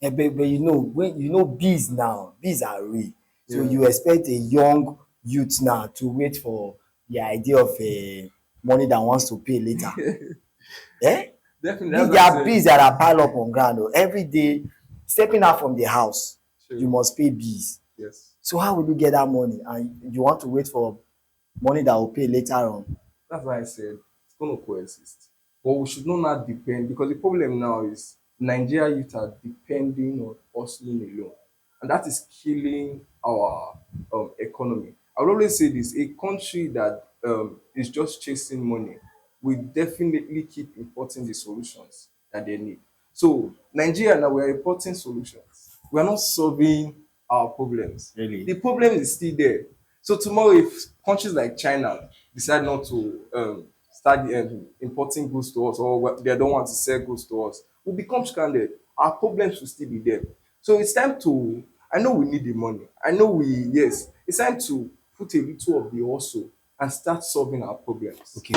But when bees now, bees are real. So Yeah. you expect a young youth now to wait for the idea of a money that wants to pay later. Eh? Definitely, that's Bees, why there I are said bees that are piled up on ground. Oh. Every day, stepping out from the house, you true. must pay bees. Yes. So how will you get that money? And you want to wait for money that will pay later on? That's why I said it's going to coexist. But we should not depend because the problem now is Nigeria youth are depending on hustling alone. And that is killing our economy. I would always say this a country that is just chasing money will definitely keep importing the solutions that they need. So, Nigeria now we are importing solutions. We are not solving our problems. Really? The problem is still there. So tomorrow, if countries like China decide not to start importing goods to us, or they don't want to sell goods to us, we become stranded. Our problems will still be there. So it's time to. I know we need the money. I know yes. It's time to put a little of the hustle and start solving our problems. Okay.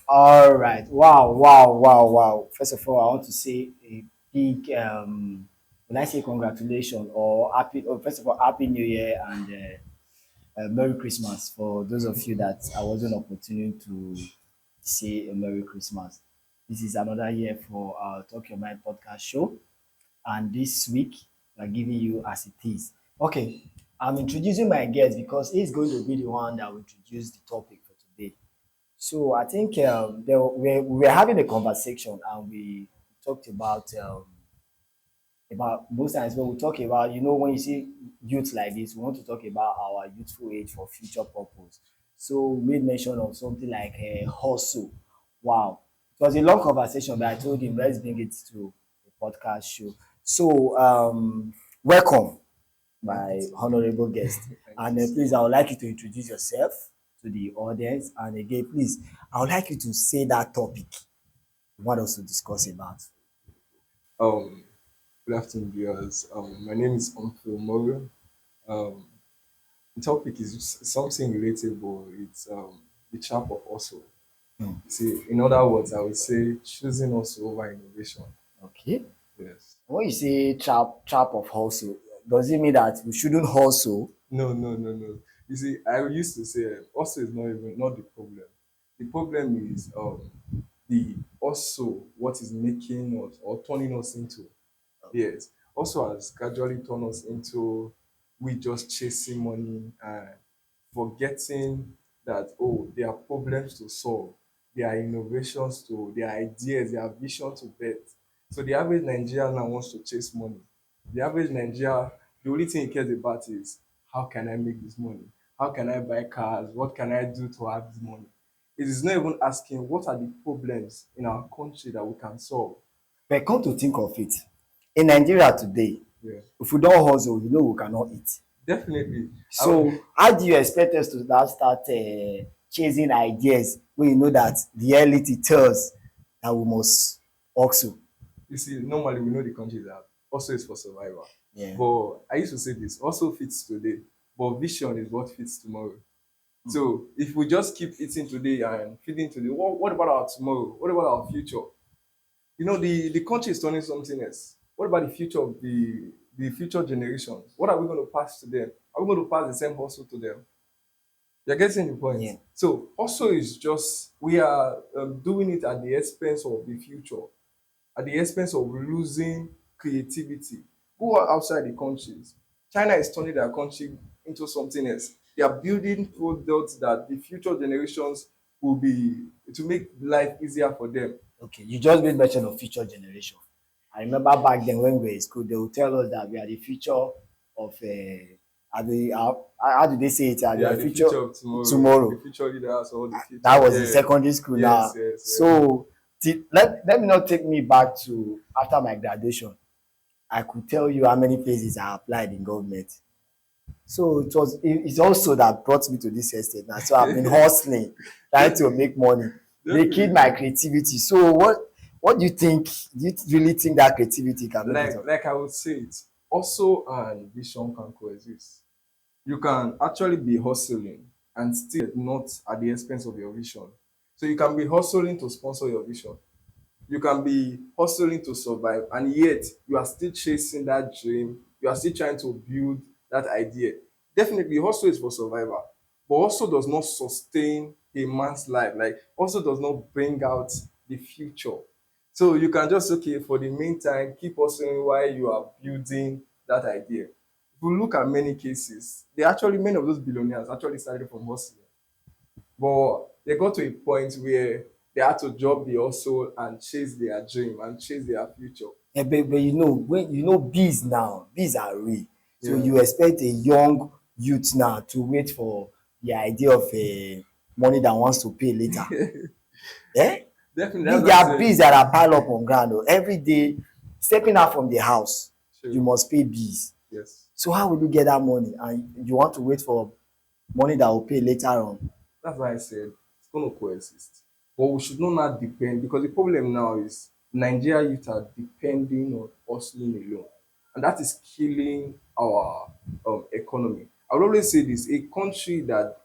All right. Wow, wow, wow, wow. First of all, I want to say a big when I say congratulations or happy first of all, happy new year and Merry Christmas for those of you that I wasn't opportune to say a Merry Christmas. This is another year for our Talk Your Mind podcast show. And this week, we're giving you as it is. Okay, I'm introducing my guest because he's going to be the one that will introduce the topic for today. So I think we were having a conversation and we talked about most times when we talk about, when you see youth like this, we want to talk about our youthful age for future purpose. So we made mention of something like a hustle. Wow. It was a long conversation, but I told him let's bring it to a podcast show. So welcome, Thank you my so much. honorable guest. Thank you And so please, much. I would like you to introduce yourself to the audience. And again, please, I would like you to say that topic you want us to discuss about. Um, Good afternoon, viewers. My name is Omfil Moro. Um, the topic is something relatable. It's the trap of hustle. Hmm. See, in other words, I would say choosing hustle over innovation. Okay. Yes. When you say trap of hustle, does it mean that we shouldn't hustle? No, no, no, no. You see, I used to say hustle is not the problem. The problem is the also what is making us or turning us into. Yes. Also has gradually turned us into we just chasing money and forgetting that there are problems to solve, there are innovations to, there are ideas, there are vision to bet. So the average Nigerian now wants to chase money. The average Nigerian, the only thing he cares about is how can I make this money? How can I buy cars? What can I do to have this money? It is not even asking what are the problems in our country that we can solve. But come to think of it, in Nigeria today, Yeah, if we don't hustle, we cannot eat. definitely. So how do you expect us to now start chasing ideas when you know that reality tells that we must hustle? You see, normally we know the country that also is for survival. Yeah. But I used to say this also fits today, but vision is what fits tomorrow. So if we just keep eating today and feeding today, what about our tomorrow? What about our future? The country is turning something else. What about the future of the future generations? What are we going to pass to them? Are we going to pass the same hustle to them? You're getting the point. Yeah. So also is just we are doing it at the expense of the future, at the expense of losing creativity. Go outside the countries. China is turning their country into something else. They are building products that the future generations will be to make life easier for them. Okay, you just made mention of future generation. I remember back then when we were in school, they would tell us that we are the future of how do they say it? We are Yeah, the the future future of tomorrow, the tomorrow. future leaders, or the future. That was in Yeah. secondary school Yes, now. yes, yes. So let me not take me back to after my graduation. I could tell you how many places I applied in government. So it's also that brought me to this estate now. So I've been hustling, trying to Definitely, make money. They killed my definitely. creativity. So what do you think? Do you really think that creativity can make it Like up? like I would say it. Also and vision can coexist. You can actually be hustling and still not at the expense of your vision. So you can be hustling to sponsor your vision. You can be hustling to survive, and yet you are still chasing that dream. You are still trying to build that idea. Definitely, hustle is for survival, but hustle does not sustain a man's life. Like, hustle does not bring out the future. So you can just, okay, for the meantime, keep hustling while you are building that idea. If you look at many cases, many of those billionaires actually started from hustling, but they got to a point where they had to drop the hustle and chase their dream and chase their future. But you know, when you know bees now, bees are real. So Yeah. you expect a young youth now to wait for the idea of a money that wants to pay later. Eh? Definitely, Bees, that's there why I are said, bees that are piled up on ground. Oh. Every day, stepping out from the house, you true. must pay bees. Yes. So how will you get that money? And you want to wait for money that will pay later on? That's why I said it's going to coexist. But we should not depend, because the problem now is Nigeria youth are depending on hustling alone. And that is killing our economy. I would always say this: a country that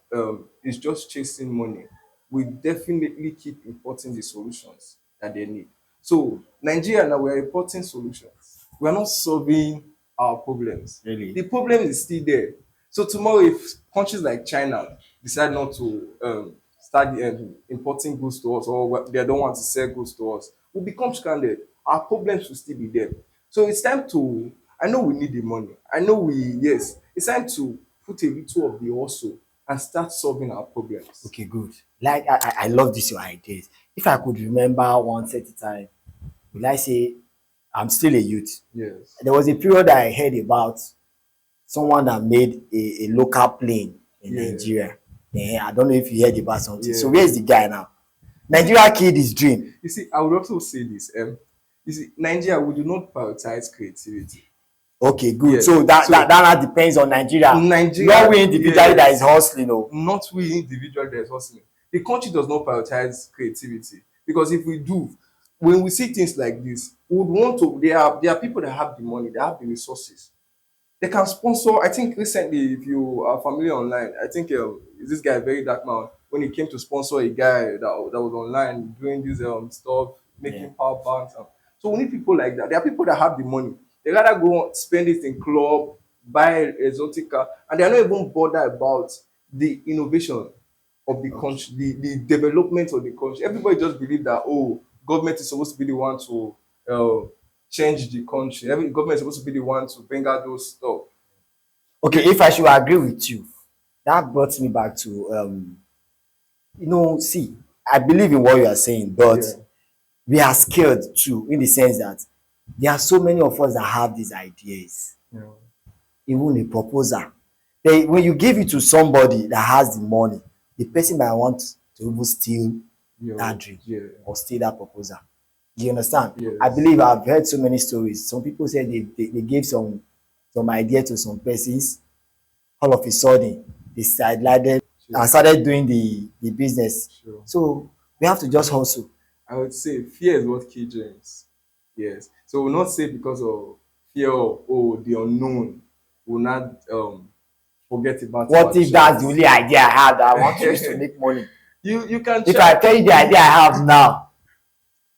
is just chasing money will definitely keep importing the solutions that they need. So, Nigeria now, we are importing solutions. We are not solving our problems. Really? The problem is still there. So tomorrow, if countries like China decide not to start importing goods to us, or they don't want to sell goods to us, we become stranded. Our problems will still be there. So it's time to. I know we need the money. I know yes. It's time to put a little of the hustle and start solving our problems. Okay, good. Like I love this your ideas. If I could remember one certain time, will I say I'm still a youth? Yes. There was a period that I heard about someone that made a local plane in Yeah. Nigeria. I don't know if you heard about something. So Yeah. where is the guy now? You see, Nigeria killed his dream. I would also say this. You see, Nigeria, we do not prioritize creativity. Okay, good. Yes. So that So that, that now depends on Nigeria. Not Nigeria, we individually that is yes, hustling. Oh. not we individual that is hustling. The country does not prioritize creativity, because if we do, when we see things like this, we would want to. There are people that have the money, they have the resources, they can sponsor. I think recently, if you are familiar online, I think this guy, very dark man, when he came to sponsor a guy that was online doing this stuff, Yeah. making power banks. So we need people like that. There are people that have the money. They rather go spend it in club, buy exotic car, and they are not even bothered about the innovation of the Okay. country, the development of the country. Everybody just believe that, oh, government is supposed to be the one to uh, change the country. Every government is supposed to be the one to bring out those stuff. Okay, if I should agree with you, that brought me back to see, I believe in what you are saying, but Yeah. we are scared too, in the sense that there are so many of us that have these ideas, Yeah. even a proposal. When you give it to somebody that has the money, the person might want to even steal Yeah. that dream Yeah. or steal that proposal. Do you understand? I Yes. believe I've heard so many stories. Some people said they gave some idea to some persons. All of a sudden, they sidelined and Sure. started doing the business. Sure. So we have to just hustle. I would say fear is what kills dreams. Yes. So we'll not say because of fear of, oh, the unknown. We'll not forget about our What if that's the dreams. only idea I had that I want to use to make money? You can If try. I tell you the idea I have now,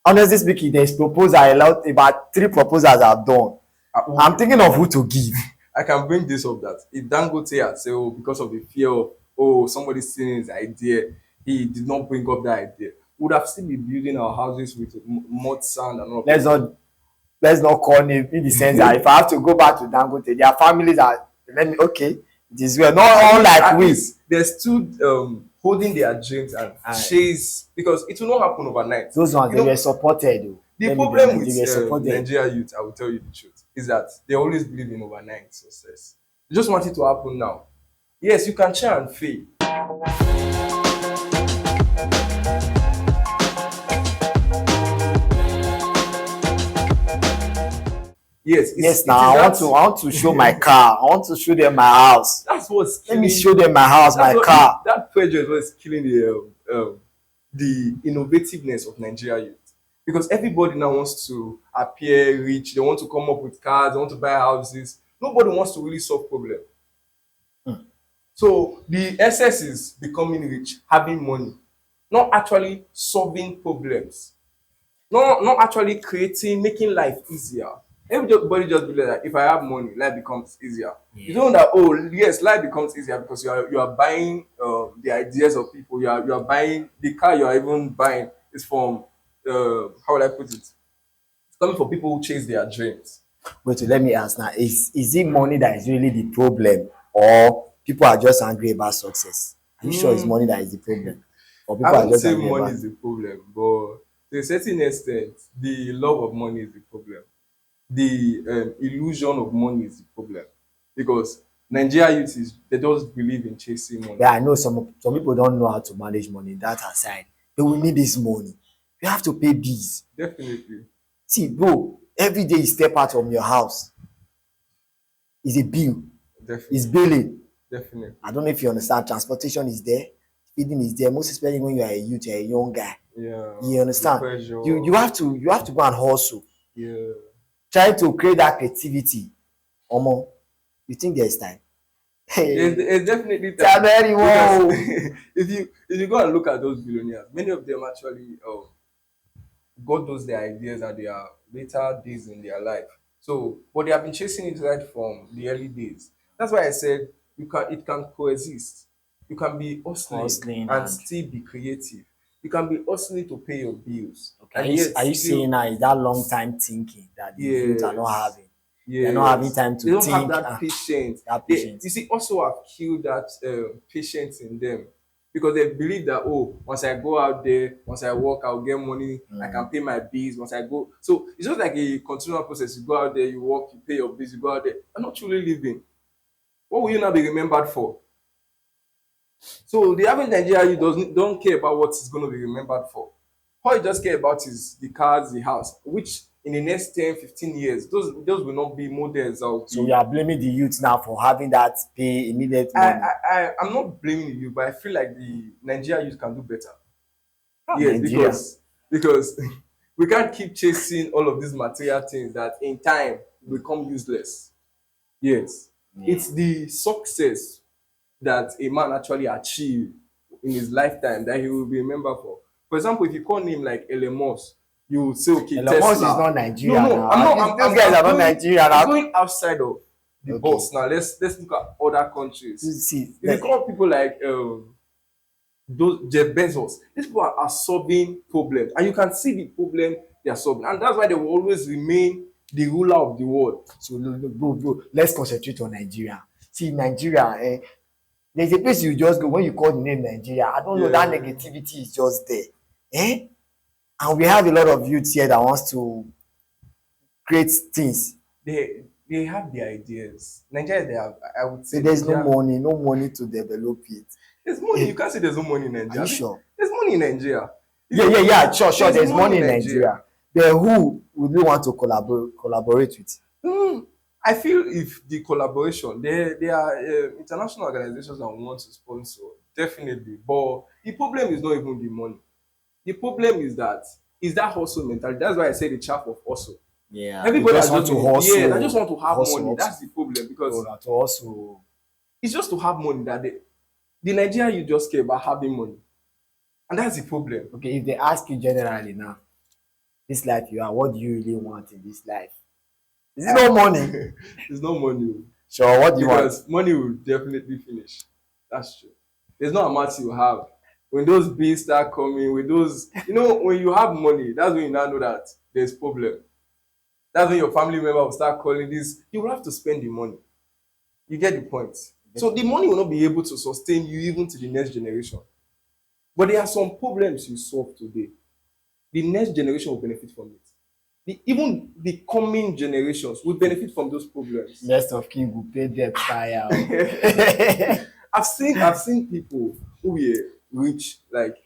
honestly speaking, there's proposal a lot, about three proposals I've done. I'm Okay. thinking of who to give. I can bring this up that if Dangote had said, oh, because of the fear of, oh, somebody stealing his idea, he did not bring up that idea, we would have still been building our houses with mud, sand, and all of Let's that. not let's not call name in the sense that if I have to go back to Dangote, their families are let me okay. It is well, not all like At we. least they're still holding their dreams and And chase, because it will not happen overnight. those ones You they were know, supported. Oh. the Let me be problem honest, with they were supported. Nigeria youth, I will tell you the truth, is that they always believe in overnight success. They just want it to happen now. Yes, you can try and fail. Yes, Yes, it now is I want to show my car. I want to show them my house. that's what's Let me killing. show them my house, That's my what car. that pressure is what's killing the innovativeness of Nigeria youth. Because everybody now wants to appear rich, they want to come up with cars, they want to buy houses. Nobody wants to really solve problem. So the essence is becoming rich, having money. not actually solving problems, not actually creating, making life easier. Everybody just believe that if I have money, life becomes easier. You Yeah. don't know that, oh yes, life becomes easier because you are buying the ideas of people. You are buying the car you are even buying is from how would I put it? It's coming from people who chase their dreams. Wait, let me ask now. Is it money that is really the problem, or people are just angry about success? Are you sure it's Mm, money that is the problem, or I people are won't just say angry money about? is the problem, but to a certain extent, the love of money is the problem. The illusion of money is the problem because Nigeria youth is they just believe in chasing money. Yeah, I know some people don't know how to manage money. That aside, they will need this money. You have to pay bills. Definitely, See, bro, every day you step out from your house is a bill. Is definitely, billing. I definitely. don't know if you understand. Transportation is there, feeding is there. Most especially when you are a youth, you're a young guy. Yeah, You the understand? You pressure. have to go and hustle. Yeah, Try to create that creativity. Omo, you think there's time? Hey, it's definitely time Taberi, because whoa. if you go and look at those billionaires, many of them actually got those their ideas at their later days in their life. So, but they have been chasing it right from the early days. That's why I said it can coexist. You can be hustling Hustling and and still be creative. You can be hustling to pay your bills okay. and yet Are you saying still now is that long time thinking that the youth are not yes, having? They are not having yes. time They to don't have think that patience. that They, patience. you see, also have killed that patience in them because they believe that oh, once I go out there, once I work, I'll get money. I can pay my bills. Once I go, so it's just like a continual process. You go out there, you work, you pay your bills. You go out there. You're not truly living. What will you now be remembered for? So the average Nigerian you doesn't don't care about what he's going to be remembered for. All he just care about is the cars, the house, which in the next 10, 15 years, those will not be models that will So we be. are blaming the youth now for having that pay immediate I, money. I, I'm not blaming you, but I feel like the Nigeria youth can do better. Ah, Yes, Nigeria. because we can't keep chasing all of these material things that in time become useless. Yes, Yeah. it's the success that a man actually achieved in his lifetime that he will be remembered for. For example, if you call him like Elon Musk, you would say, okay, Elon Musk is Tesla. not No, Nigeria no, I'm now. not. Those guys are not Nigeria I'm now. going outside of the Okay. box now. Let's look at other countries. See, If you call people like those Jeff Bezos, these people are solving problems, and you can see the problem they are solving, and that's why they will always remain the ruler of the world. so bro, let's concentrate on Nigeria. See, Nigeria, there's a place you just go when you call the name Nigeria. I don't know, that Yeah, negativity is just there. Eh? And we have a lot of youths here that wants to create things. they have the ideas. Nigeria, they have. I would Say say there's Nigeria. no money to develop it. There's money. You can't say there's no money in Are you Nigeria. sure? There's money in Nigeria. Sure. There's There's money money in in Nigeria. Nigeria. Then who would you want to collaborate with? Hmm. I feel if the collaboration, there are international organizations that want to sponsor, definitely. But the problem is not even the money. The problem is that hustle mentality. That's why I say the chaff of hustle. Yeah, they Everybody just has want just to been, yes, I just hustle, want to have money. That's the problem bro. because To hustle. it's just to have money that the Nigeria you just care about having money. And that's the problem. Okay, if they ask you generally now, this life you are, what do you really want in this life? Is it Ah, no money? there's no money Sure, what do you want? because money will definitely finish. That's true. There's no amount you have. When those bills start coming, with those, when you have money, that's when you now know that there's problem. That's when your family member will start calling this. You will have to spend the money. You get the point. So the money will not be able to sustain you even to the next generation. But there are some problems you solve today. The next generation will benefit from it. Even the coming generations will benefit from those problems. Next of kin go pay debt tire. I've seen people who were rich like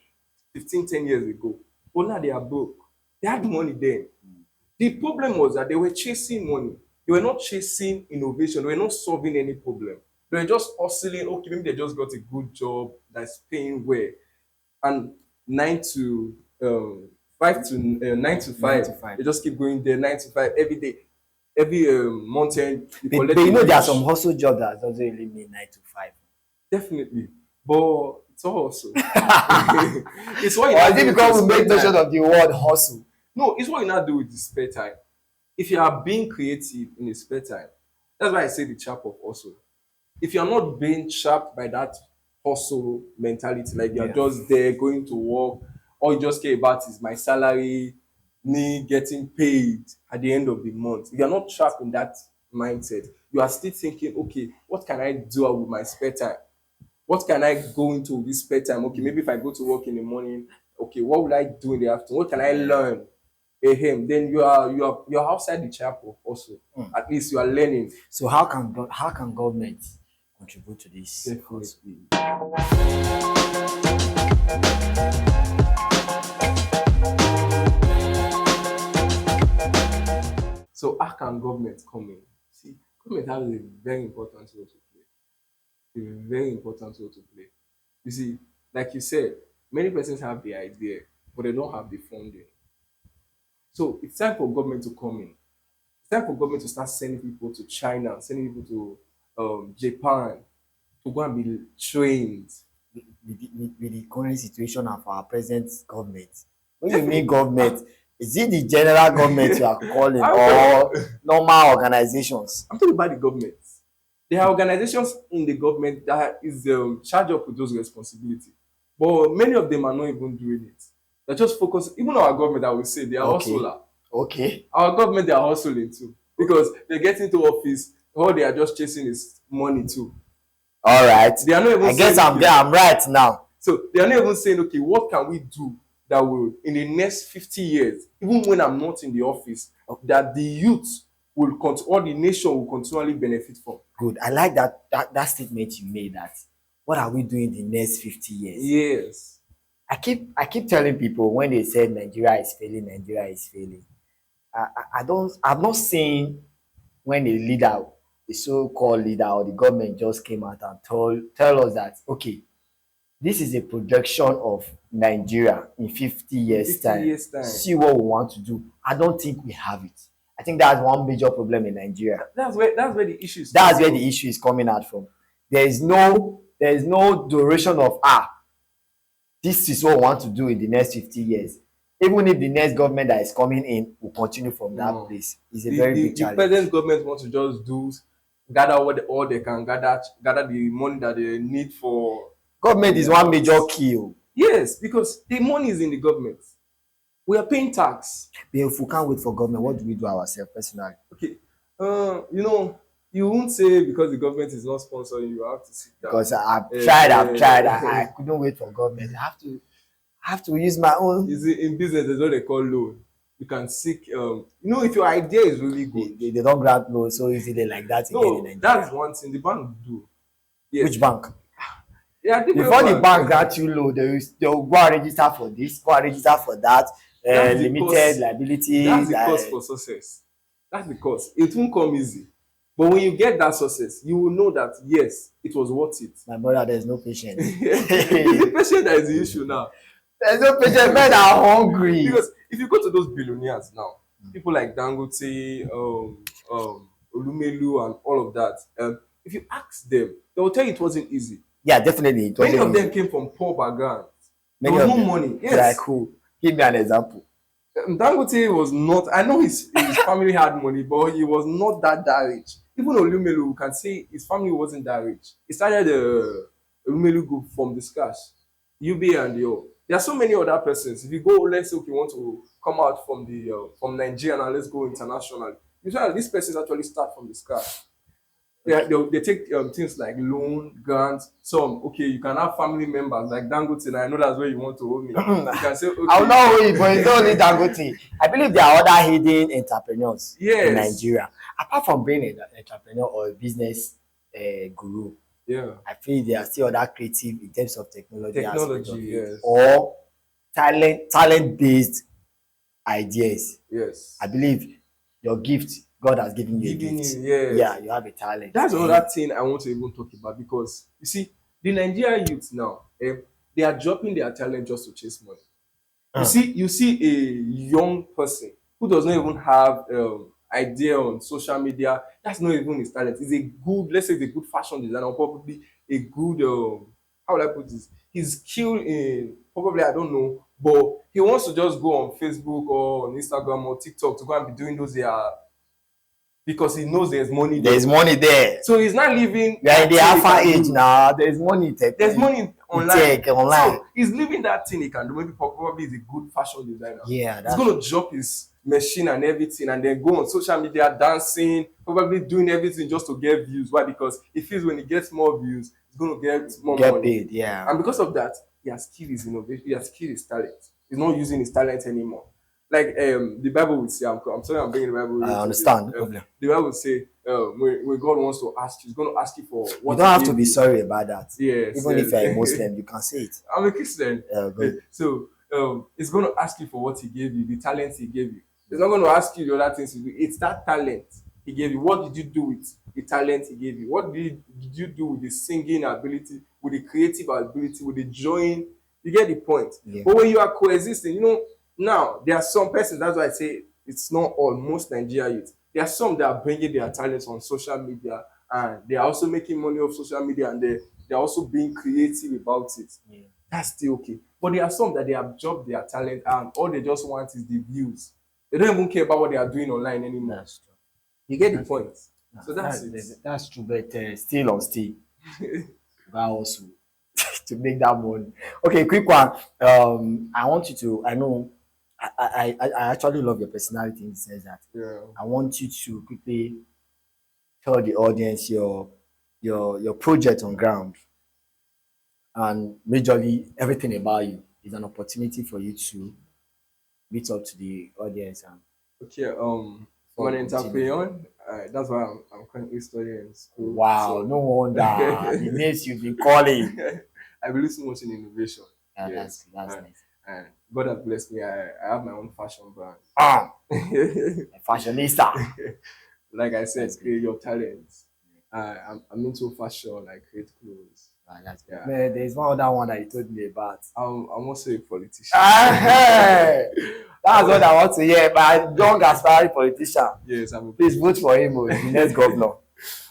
15, 10 years ago, but now they are broke. They had money then. The problem was that they were chasing money. They were not chasing innovation. They were not solving any problem. They were just hustling. Okay, maybe they just got a good job that's paying well, and 9 to 5. 9 to 5. They just keep going there 9 to 5 every day, every month end. You But collect a you know there are some wage. hustle jobs that doesn't really mean 9 to 5. Definitely, but It's all hustle. It's what you Or not is it do with your because we make spare mention time. of the word hustle? No, it's what you not do with the spare time. If you are being creative in the spare time, that's why I say the trap of hustle. If you're not being trapped by that hustle mentality, like you're Yeah. just there going to work, all you just care about is my salary, me getting paid at the end of the month. If you're not trapped in that mindset, you are still thinking, okay, what can I do with my spare time? What can I go into this spare time? Okay, maybe if I go to work in the morning, okay, what will I do in the afternoon? What can I Yeah. learn? Then you're outside the chapel also. At least you are learning. So how can government contribute to this hustle? Definitely. So how can government come in? See, government has a very important role to play. A very important role to play. You see, like you said, many persons have the idea, but they don't have the funding. So it's time for government to come in. It's time for government to start sending people to China, sending people to Japan to go and be trained. With the current situation of our present government. When you mean Definitely. government, is it the general government you are calling I'm or talking, normal organizations? I'm talking about the government. There are organizations in the government that is charged up with those responsibilities. But many of them are not even doing it. They're just focused, even our government, I would say, they are Okay. hustler. Okay. Our government, they are hustling too. Because they get into office, all they are just chasing is money too. All right. They are not even I guess saying, I'm there. okay, I'm right now. so they are not even saying, okay, what can we do that will, in the next 50 years, even when I'm not in the office, that the youth or the nation will continually benefit from? Good. I like that statement you made that what are we doing the next 50 years? Yes. I keep telling people when they said Nigeria is failing. I'm not saying when a leader, a so-called leader or the government just came out and tell us that okay, this is a projection of Nigeria in 50 In years 50 time. years' time. See what we want to do. I don't think we have it. I think that's one major problem in Nigeria. That's where the issue That's starts where from. the issue is coming out from. There is no duration of this is what we want to do in the next 50 years. Even if the next government that is coming in will continue from that No. place, it's a The, very the, big the present challenge. government wants to just do gather all they can gather the money that they need for Government is their one major house. key. Oh. Yes, because the money is in the government. We are paying tax. But if we can't wait for government, what do we do ourselves personally? Okay. You won't say because the government is not sponsoring you have to sit down. Because I've tried. I Uh, couldn't wait for government. I have to use my own. is it in business? There's what they call loan. You can seek. If your idea is really They, good. they, they don't grant loan so easily like that again in No, that's Nigeria. one thing the bank do. Yes, Which bank? there are different Before the banks. bank grant you loan, they'll go and register for this, go and register for that, That's the limited cost. liability. That's the cost for success. That's the cost. It won't come easy. But when you get that success, you will know that yes, it was worth it. My brother, there's no patience. It's the patient that is the issue now. There's no patience. Men are hungry. Because if you go to those billionaires now, people like Dangote, Olumelu, and all of that, if you ask them, they will tell you it wasn't easy. Yeah, definitely. It Many wasn't of them easy. came from poor backgrounds. There Many was of no them. money. Like Yes. who? Give me an example. Dangote was not. I know his family had money, but he was not that rich. Even Olumelu, we can say his family wasn't that rich. He started the Olumelu group from the scratch. UBA and Yo. There are so many other persons. If you go, let's say, if you want to come out from Nigeria and let's go internationally, you see that these persons actually start from the scratch. They take things like loan, grants. Some okay, you can have family members like Dangote, and I know that's where you want to hold me. You can say I will okay, not hold it, but it's not only Dangote. I believe there are other hidden entrepreneurs in yes, Nigeria. Apart from being an entrepreneur or a business guru, yeah, I feel there are still other creative in terms of technology aspect technology, of it yes, or talent based ideas. yes. I believe your gift, God has given you a Giving gift. you, yes. Yeah, you have a talent. That's another thing I want to even talk about because you see, the Nigerian youth now, they are dropping their talent just to chase money. You see a young person who does not even have idea on social media. That's not even his talent. He's a good, let's say, he's a good fashion designer, or probably a good. How will I put this? he's skilled in probably I don't know, but he wants to just go on Facebook or on Instagram or TikTok to go and be doing those because he knows there's money there. There's money there. So he's not living We are in that the thing he alpha can age do. now. There's money tech. There's money in online. tech online. So he's living that thing he can do. Maybe probably he's a good fashion designer. Yeah, He's that's gonna drop his machine and everything and then go on social media dancing, probably doing everything just to get views. Why? Because he feels when he gets more views, he's gonna get more get money. paid. Yeah. And because of that, he has killed his innovation, he has killed his talent. He's not using his talent anymore. Like the Bible would say, I'm sorry I'm bringing the Bible I into understand. this. No problem. The Bible would say, when God wants to ask you, he's going to ask you for what You don't have he to gave be you. sorry about that. Yes, Even if yes. you're a Muslim, you can say it. I'm a Christian. Good. So he's going to ask you for what he gave you, the talent he gave you. He's not going to ask you the other things to do. It's that talent he gave you. What did you do with the talent he gave you? What did you do with the singing ability, with the creative ability, with the drawing? You get the point. Yeah. But when you are coexisting, now there are some persons, that's why I say it's not all, most Nigerian youth. There are some that are bringing their talents on social media and they are also making money off social media and they're also being creative about it. Yeah. That's still okay. But there are some that they have dropped their talent and all they just want is the views. They don't even care about what they are doing online anymore. That's true. You get the point. So that's it. That's true, but still on still. That also to make that money. Okay, quick one. I want you to. I know. I actually love your personality in the sense that Yeah. I want you to quickly tell the audience your project on ground and majorly everything about you is an opportunity for you to meet up to the audience and Okay. I'm an continue. entrepreneur. That's why I'm currently studying in school. Wow, no wonder the names you've been calling. I believe so much in innovation. Yeah, Yes. that's nice. And God has blessed me. I have my own fashion brand. A fashionista. Like I said, That's good. create your talents. I'm into fashion. I create clothes. That's good. Yeah. Man, there's one other one that you told me about. I'm also a politician. Hey, that's what I want to hear. But young aspiring politician, Yes, please vote for him, the next governor.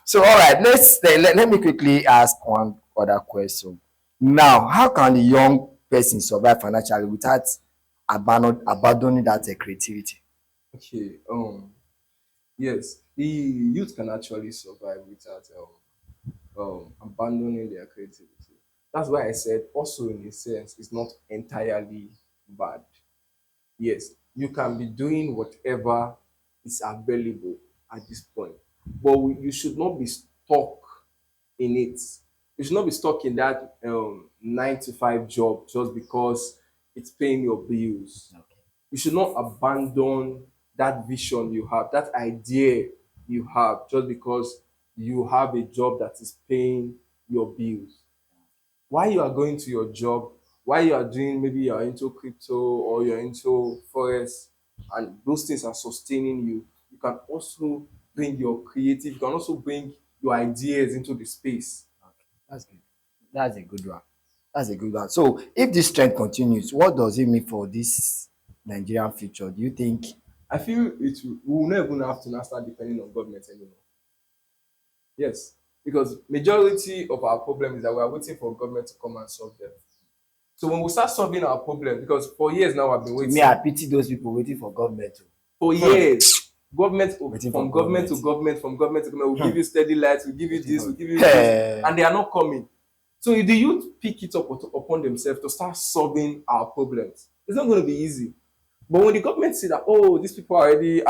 So, all right, let me quickly ask one other question. Now, how can the young person survive financially without abandoning that creativity? Okay. Yes, the youth can actually survive without abandoning their creativity. That's why I said also in a sense it's not entirely bad. Yes, you can be doing whatever is available at this point, but you should not be stuck in it. You should not be stuck in that 9 to 5 job just because it's paying your bills. Okay. You should not abandon that vision you have, that idea you have, just because you have a job that is paying your bills. While you are going to your job, while you are doing, maybe you are into crypto or you're into forex, and those things are sustaining you, you can also bring your creative, you can also bring your ideas into the space. Okay, that's good. That's a good one. That's a good one. So, if this trend continues, what does it mean for this Nigerian future? Do you think? I feel we will not even have to now start depending on government anymore. Yes, because majority of our problem is that we are waiting for government to come and solve them. So when we start solving our problem, because for years now I've been To waiting. me, I pity those people waiting for government to. For years, Waiting from for government to government. government, from government to government, we'll give you steady lights, we'll give you this, we'll give you Hey. this, and they are not coming. So if the youth pick it up upon themselves to start solving our problems, it's not going to be easy. But when the government see that, oh, these people are already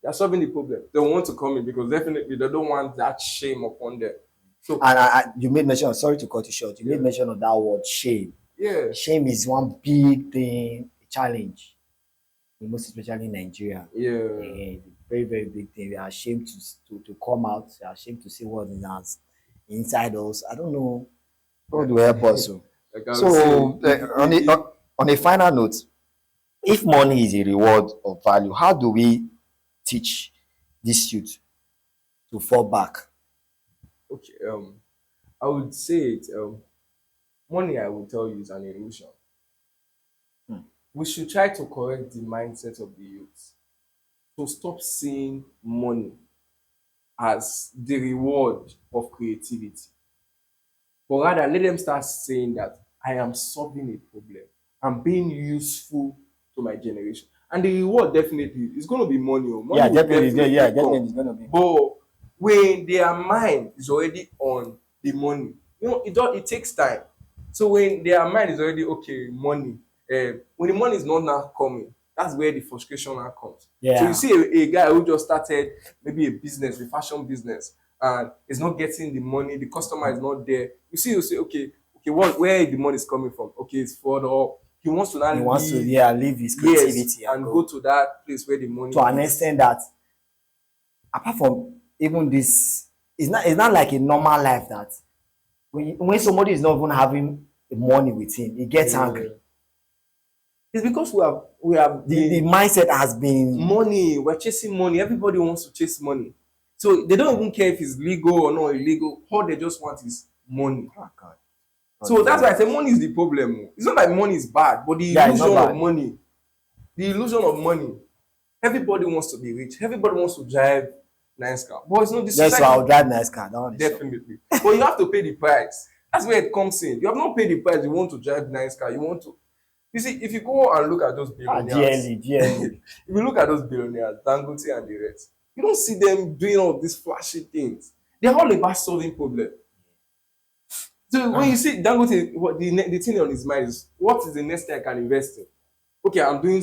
they're solving the problem, they want to come in because definitely they don't want that shame upon them. So And you made mention. Sorry to cut you short. You made mention of that word shame. yeah, Shame is one big thing, a challenge, most especially in Nigeria. yeah. It's a very, very big thing. We are ashamed to come out. We are ashamed to see what's in us, inside us. I don't know. God will help us. Like I was So, saying, on a final note, if money is a reward of value, how do we teach this youth to fall back? okay, I would say it. Money, I will tell you, is an illusion. Hmm. We should try to correct the mindset of the youth to stop seeing money as the reward of creativity, but rather let them start saying that I am solving a problem. I'm being useful to my generation. And the reward definitely is going to be money. Oh. Money Yeah, will definitely. Yeah, definitely definitely come. it's gonna be. But when their mind is already on the money, it takes time. So when their mind is already okay, money, when the money is not now coming, that's where the frustration now comes. So you Yeah, see a guy who just started maybe a business, a fashion business, and is not getting the money, the customer is not there. You say, okay, where the money is coming from? Okay, it's for the he wants to now he wants to, leave, yeah, leave his yes, creativity and and go go to that place where the money to an is. extent that apart from even this, it's not like a normal life that when somebody is not even having money with him, he gets angry. Yeah. It's because we have The been mindset has been, money. We're chasing money. Everybody wants to chase money. So they don't even care if it's legal or not illegal. All they just want is money. oh God, God So is that's why not. I say money is the problem. Oh. It's not like money is bad, but the Yeah, it's not illusion of bad. money, the illusion of money. Everybody wants to be rich. Everybody wants to drive nice car. But it's not the Yes, so I'll society. drive nice car. That one is sure. Definitely. But you have to pay the price. That's where it comes in. You have not paid the price. You want to drive nice car. You want to. You see, if you go and look at those Ah, billionaires, GLE, GLE. if you look at those billionaires, Dangote and the rest, you don't see them doing all these flashy things. They're all about solving problems. So when you Ah, see Dangote, the thing on his mind is, what is the next thing I can invest in? Okay, I'm doing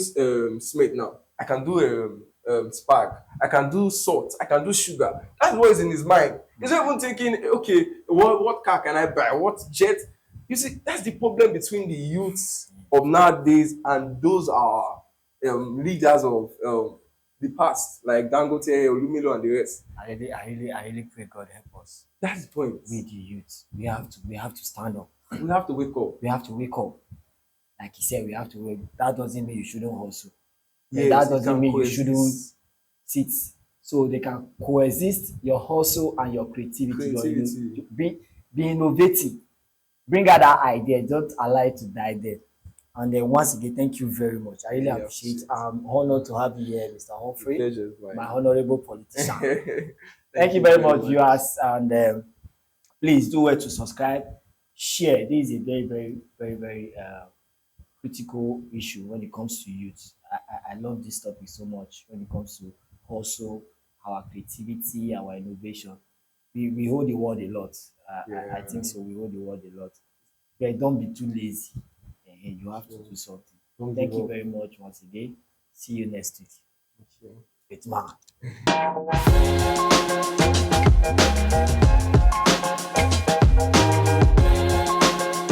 Smith now. I can do Spark. I can do salt. I can do sugar. That's what is in his mind. He's not even thinking, okay, what car can I buy? What jet? You see, that's the problem between the youths of nowadays and those are leaders of the past, like Dangote, Olumilo, and the rest. I really pray God help us. That's the point. We the youth, we have to stand up. We have to wake up. We have to wake up. Like he said, we have to wake. That doesn't mean you shouldn't hustle. And that Yes, it doesn't can mean you shouldn't coexist. sit. So they can coexist your hustle and your creativity. Creativity. Be innovative. Bring out that idea. Don't allow it to die there. And then once again, thank you very much. I really Really appreciate. appreciate. I'm honored to have you here, Mr. The Humphrey, pleasure is my mine. honorable politician. Thank Thank you you very very much, much. viewers, and please do well to subscribe, share. This is a very, very, very, very critical issue when it comes to youth. I love this topic so much when it comes to also our creativity, our innovation. We hold the world a lot. I Yeah. think so. We hold the world a lot. But don't be too lazy. You have to So do something. don't give Thank you up. very much once again. See you next week. Thank you. It's man.